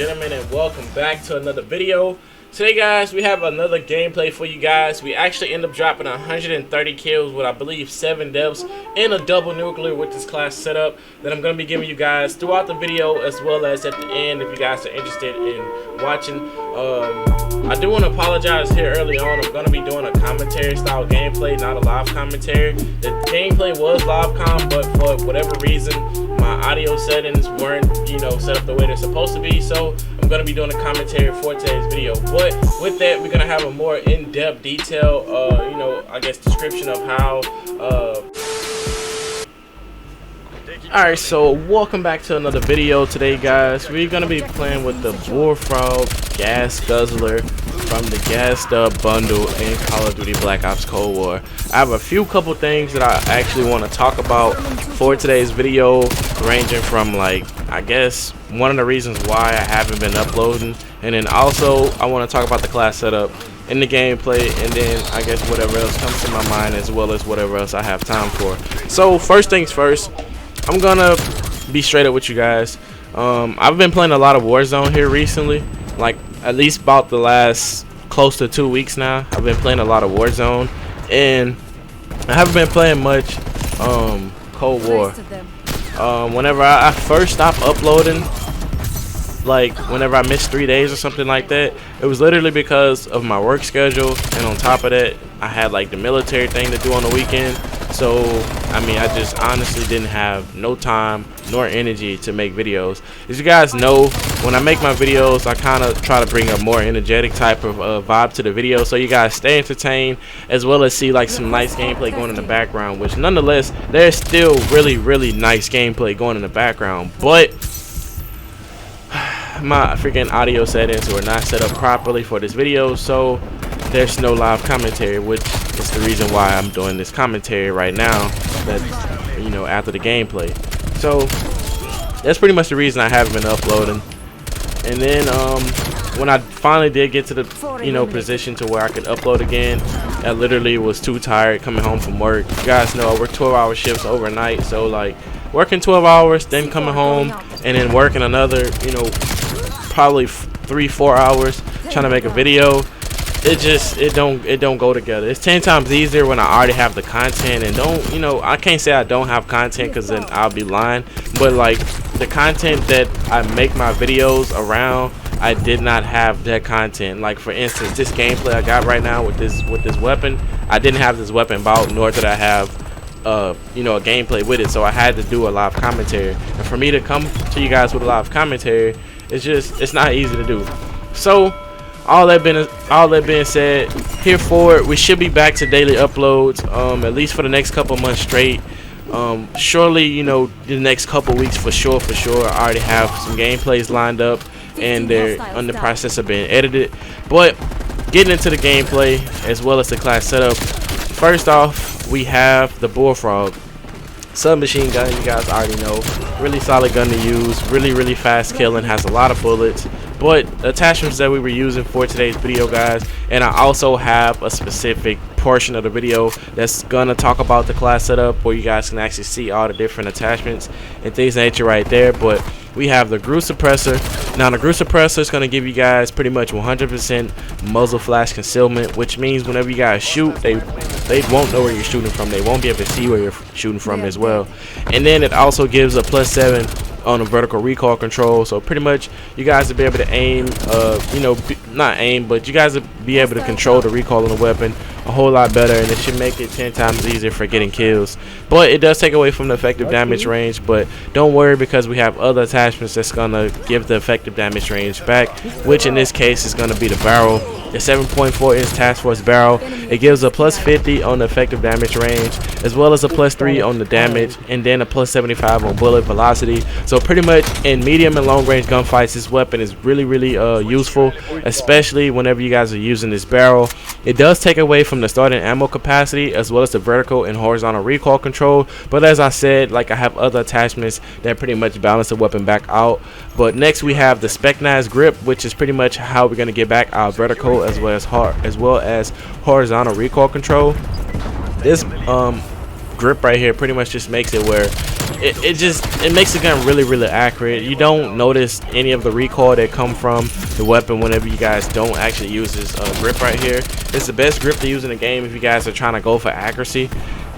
gentlemen, and welcome back to another video. Today, guys, we have another gameplay for you guys. We actually end up dropping 130 kills with, I believe, 7 deaths in a double nuclear with this class setup that I'm going to be giving you guys throughout the video, as well as at the end if you guys are interested in watching. I do want to apologize here early on. I'm going to be doing a commentary style gameplay, not a live commentary. The gameplay was live com, but for whatever reason, my audio settings weren't, set up the way they're supposed to be. So I'm going to be doing a commentary for today's video. But with that, we're going to have a more in-depth detail, I guess description of how. Alright, so welcome back to another video today, guys. We're going to be playing with the BULLFROG GUZZLER from the GASSED bundle in Call of Duty Black Ops Cold War. I have a couple things that I actually want to talk about for today's video, ranging from, I guess one of the reasons why I haven't been uploading, and then also I want to talk about the class setup in the gameplay, and then I guess whatever else comes to my mind, as well as whatever else I have time for. So first things first, I'm gonna be straight up with you guys. I've been playing a lot of Warzone here recently, at least about the last close to 2 weeks now. I've been playing a lot of Warzone, and I haven't been playing much Cold War. Whenever I first stopped uploading, whenever I missed 3 days or something like that, it was literally because of my work schedule, and on top of that, I had the military thing to do on the weekend. So I just honestly didn't have no time nor energy to make videos. As you guys know, when I make my videos, I kind of try to bring a more energetic type of vibe to the video, so you guys stay entertained, as well as see some nice gameplay going in the background, which nonetheless there's still really nice gameplay going in the background, but my freaking audio settings were not set up properly for this video, so there's no live commentary, which is the reason why I'm doing this commentary right now, that after the gameplay. So that's pretty much the reason I haven't been uploading. And then when I finally did get to the position to where I could upload again, I literally was too tired coming home from work. You guys know I work 12-hour shifts overnight, so working 12 hours, then coming home, and then working another probably 3-4 hours trying to make a video. It don't go together. It's 10 times easier when I already have the content, and I can't say I don't have content, because then I'll be lying, but the content that I make my videos around, I did not have that content. For instance, this gameplay I got right now with this weapon, I didn't have this weapon bought, nor did I have a gameplay with it, so I had to do a live commentary. And for me to come to you guys with a live commentary, it's not easy to do. So all that being said, here forward we should be back to daily uploads, at least for the next couple months straight. Surely the next couple weeks for sure. I already have some gameplays lined up, and they're in the process of being edited. But getting into the gameplay as well as the class setup, first off we have the BULLFROG submachine gun. You guys already know, really solid gun to use, really fast killing, has a lot of bullets. But the attachments that we were using for today's video, guys, and I also have a specific portion of the video that's gonna talk about the class setup, where you guys can actually see all the different attachments and things of nature right there. But we have the GRU suppressor. Now the GRU suppressor is gonna give you guys pretty much 100% muzzle flash concealment, which means whenever you guys shoot, they won't know where you're shooting from. They won't be able to see where you're shooting from as well. And then it also gives a +7 on the vertical recoil control, so pretty much you guys will be able to aim, not aim, but you guys will be able to control the recoil on the weapon a whole lot better, and it should make it 10 times easier for getting kills. But it does take away from the effective damage range, but don't worry, because we have other attachments that's gonna give the effective damage range back, which in this case is gonna be the barrel, the 7.4 inch task force barrel. It gives a +50 on the effective damage range, as well as a +3 on the damage, and then a +75 on bullet velocity. So pretty much in medium and long range gunfights, this weapon is really useful, especially whenever you guys are using this barrel. It does take away from the starting ammo capacity, as well as the vertical and horizontal recoil control, but as I said, I have other attachments that pretty much balance the weapon back out. But next we have the Specnaz grip, which is pretty much how we're going to get back our vertical as well as horizontal recoil control. This grip right here pretty much just makes it where it makes the gun really accurate. You don't notice any of the recoil that come from the weapon whenever you guys don't actually use this grip right here. It's the best grip to use in the game if you guys are trying to go for accuracy.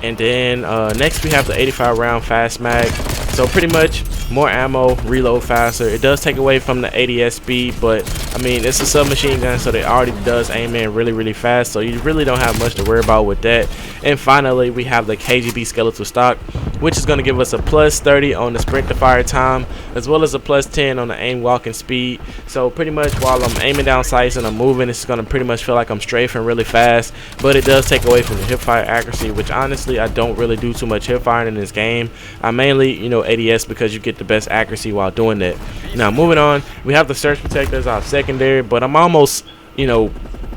And then next we have the 85 round fast mag. So pretty much more ammo, reload faster. It does take away from the ADS speed, but I mean it's a submachine gun, so it already does aim in really fast, so you really don't have much to worry about with that. And finally we have the KGB skeletal stock, which is going to give us a plus 30 on the sprint to fire time, as well as a plus 10 on the aim walking speed. So pretty much while I'm aiming down sights and I'm moving, it's going to pretty much feel like I'm strafing really fast, but it does take away from the hip fire accuracy, which honestly I don't really do too much hip firing in this game. I mainly, you know, ADS because you get the best accuracy while doing that. Now moving on, we have the surge protector as our secondary, but I'm almost, you know,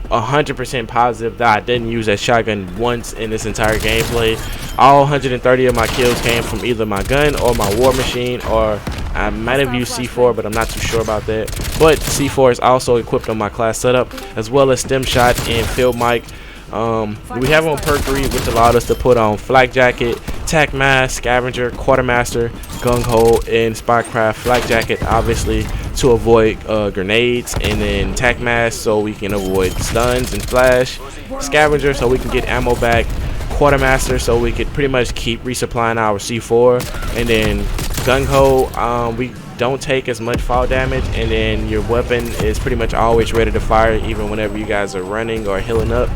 100% positive that I didn't use that shotgun once in this entire gameplay. All 130 of my kills came from either my gun or my war machine, or I might have used C4, but I'm not too sure about that. But C4 is also equipped on my class setup, as well as stem shot and field mic. We have on perk 3, which allowed us to put on flak jacket, tac mask, scavenger, quartermaster, gung ho, and spycraft. Flak jacket obviously to avoid grenades, and then tac mask so we can avoid stuns and flash, scavenger so we can get ammo back, quartermaster so we could pretty much keep resupplying our C4, and then gung ho, we don't take as much fall damage, and then your weapon is pretty much always ready to fire even whenever you guys are running or healing up.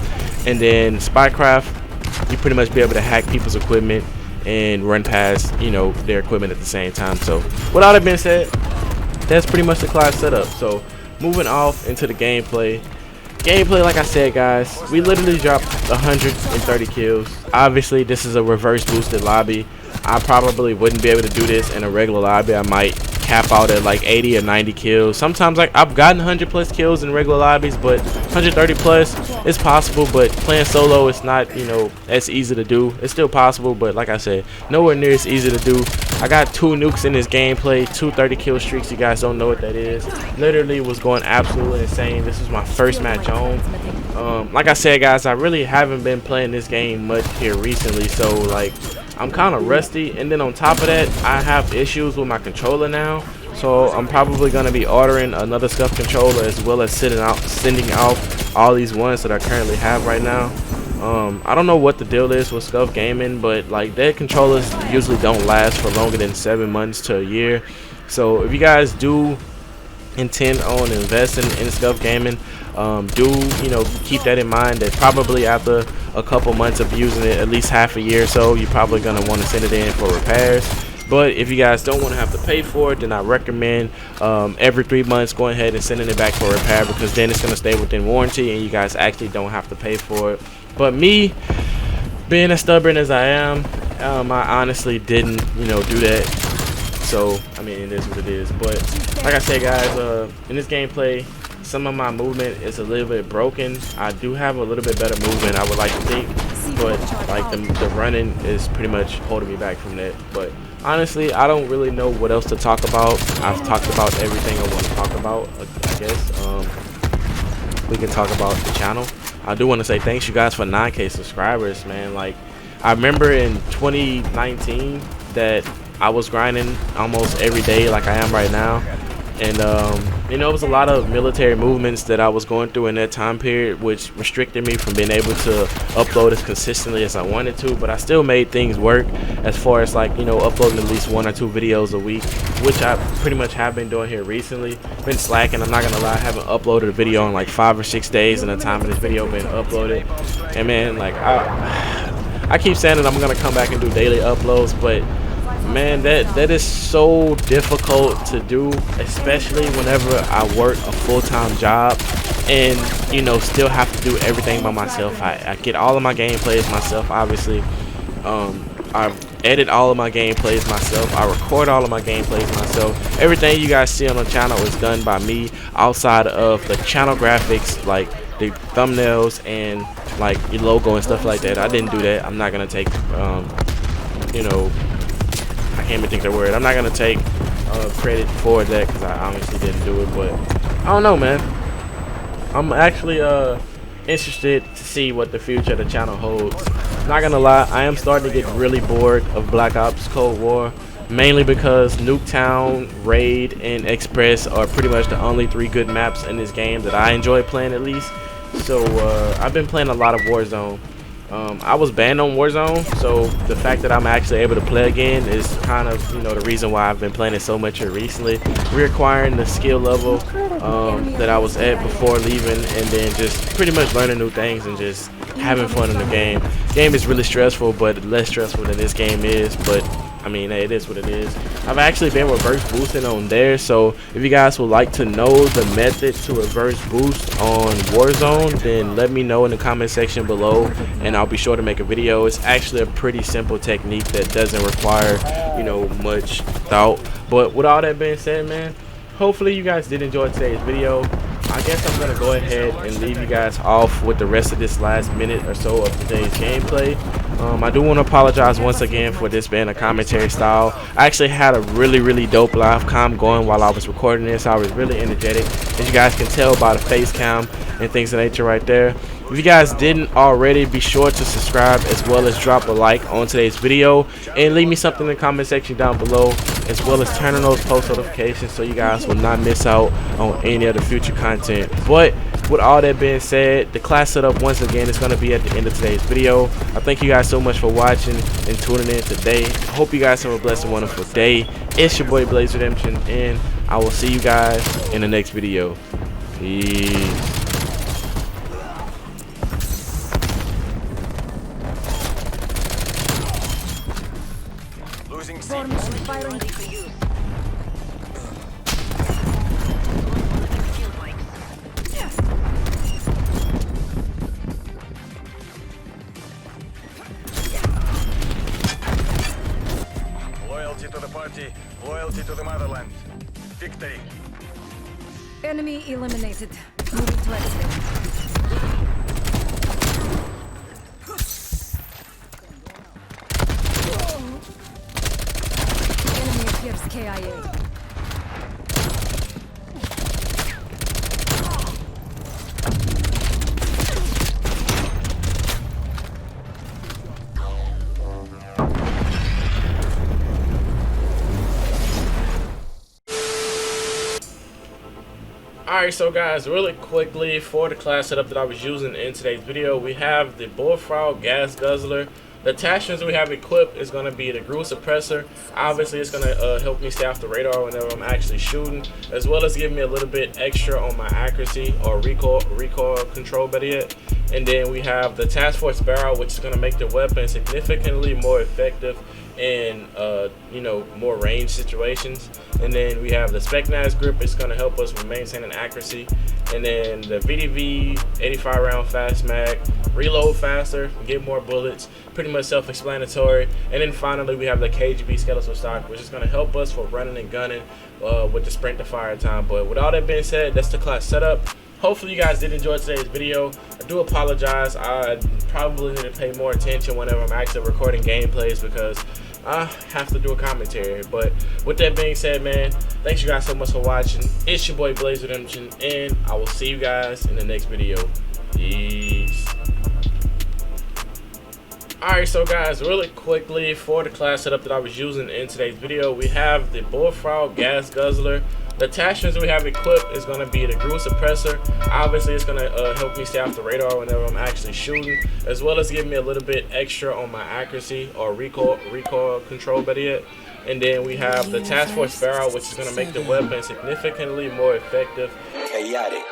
And then spycraft, you pretty much be able to hack people's equipment and run past, you know, their equipment at the same time. So with all that being said, that's pretty much the class setup. So moving off into the gameplay, like I said guys, we literally dropped 130 kills. Obviously this is a reverse boosted lobby. I probably wouldn't be able to do this in a regular lobby. I might cap out at like 80 or 90 kills. Sometimes like I've gotten 100 plus kills in regular lobbies, but 130 plus is possible. But playing solo, it's not, you know, as easy to do. It's still possible, but like I said, nowhere near as easy to do. I got 2 nukes in this gameplay, 2 30 kill streaks. You guys don't know what that is. Literally was going absolutely insane. This was my first match home. Like I said guys, I really haven't been playing this game much here recently, so like I'm kind of rusty, and then on top of that I have issues with my controller now, so I'm probably going to be ordering another scuff controller, as well as sending out all these ones that I currently have right now. I don't know what the deal is with Scuff Gaming, but like their controllers usually don't last for longer than 7 months to a year. So if you guys do intend on investing in Scuff Gaming, do, you know, keep that in mind, that probably after a couple months of using it, at least half a year or so, you're probably going to want to send it in for repairs. But if you guys don't want to have to pay for it, then I recommend every 3 months going ahead and sending it back for repair, because then it's going to stay within warranty and you guys actually don't have to pay for it. But me, being as stubborn as I am, I honestly didn't, you know, do that. So I mean, it is what it is. But like I said guys, in this gameplay, some of my movement is a little bit broken. I do have a little bit better movement, I would like to think, but like the running is pretty much holding me back from that. But honestly, I don't really know what else to talk about. I've talked about everything I want to talk about, I guess. We can talk about the channel. I do want to say thanks you guys for 9K subscribers, man. Like, I remember in 2019 that I was grinding almost every day like I am right now, and you know, it was a lot of military movements that I was going through in that time period, which restricted me from being able to upload as consistently as I wanted to. But I still made things work, as far as like, you know, uploading at least 1 or 2 videos a week, which I pretty much have been doing here recently. Been slacking, I'm not gonna lie. I haven't uploaded a video in like 5 or 6 days, and the time of this video been uploaded. And man, like I keep saying that I'm gonna come back and do daily uploads, but man, that is so difficult to do, especially whenever I work a full-time job and, you know, still have to do everything by myself. I get all of my gameplays myself, obviously. I edit all of my gameplays myself. I record all of my gameplays myself. Everything you guys see on the channel is done by me, outside of the channel graphics, like the thumbnails and like your logo and stuff like that. I didn't do that. I'm not gonna take you know, I can't even think of the word. I'm not gonna take credit for that, because I honestly didn't do it. But I don't know, man. I'm actually interested to see what the future of the channel holds. Not gonna lie, I am starting to get really bored of Black Ops Cold War. mainly because Nuketown, Raid, and Express are pretty much the only 3 good maps in this game that I enjoy playing at least. So I've been playing a lot of Warzone. I was banned on Warzone, so the fact that I'm actually able to play again is kind of, you know, the reason why I've been playing it so much here recently. Reacquiring the skill level that I was at before leaving, and then just pretty much learning new things and just having fun in the game. Game is really stressful, but less stressful than this game is, but I mean, hey, it is what it is. I've actually been reverse boosting on there, so if you guys would like to know the method to reverse boost on Warzone, then let me know in the comment section below, and I'll be sure to make a video. It's actually a pretty simple technique that doesn't require, you know, much thought. But with all that being said, man, hopefully you guys did enjoy today's video. I guess I'm going to go ahead and leave you guys off with the rest of this last minute or so of today's gameplay. I do want to apologize once again for this being a commentary style. I actually had a really dope live cam going while I was recording this. I was really energetic, as you guys can tell by the face cam and things of nature right there. If you guys didn't already, be sure to subscribe as well as drop a like on today's video, and leave me something in the comment section down below, as well as turn on those post notifications so you guys will not miss out on any of the future content. But with all that being said, the class setup once again is going to be at the end of today's video. I thank you guys so much for watching and tuning in today. I hope you guys have a blessed and wonderful day. It's your boy Blaze Redemption, and I will see you guys in the next video. Peace. Firing. Loyalty to the party, loyalty to the motherland. Victory. Enemy eliminated. Moving to exit. Enemy appears KIA. Alright, so guys, really quickly, for the class setup that I was using in today's video, we have the BULLFROG Gas Guzzler. The attachments we have equipped is going to be the Groove Suppressor. Obviously, it's going to help me stay off the radar whenever I'm actually shooting, as well as give me a little bit extra on my accuracy or recoil control, better yet. And then we have the Task Force Barrel, which is going to make the weapon significantly more effective in you know, more range situations. And then we have the Specnaz grip. It's going to help us with maintaining accuracy. And then the VDV 85 round fast mag, reload faster, get more bullets, pretty much self-explanatory. And then finally we have the KGB skeletal stock, which is going to help us for running and gunning with the sprint to fire time. But with all that being said, that's the class setup. Hopefully you guys did enjoy today's video. I do apologize. I probably need to pay more attention whenever I'm actually recording gameplays because I have to do a commentary. But with that being said, man, thanks you guys so much for watching. It's your boy Blaze Redemption, and I will see you guys in the next video. Peace. Alright, so guys, really quickly, for the class setup that I was using in today's video, we have the BULLFROG Gas Guzzler. The attachments we have equipped is going to be the Groove Suppressor. Obviously, it's going to help me stay off the radar whenever I'm actually shooting, as well as give me a little bit extra on my accuracy or recoil control, better yet. And then we have the Task Force Barrel, which is going to make the weapon significantly more effective. Chaotic.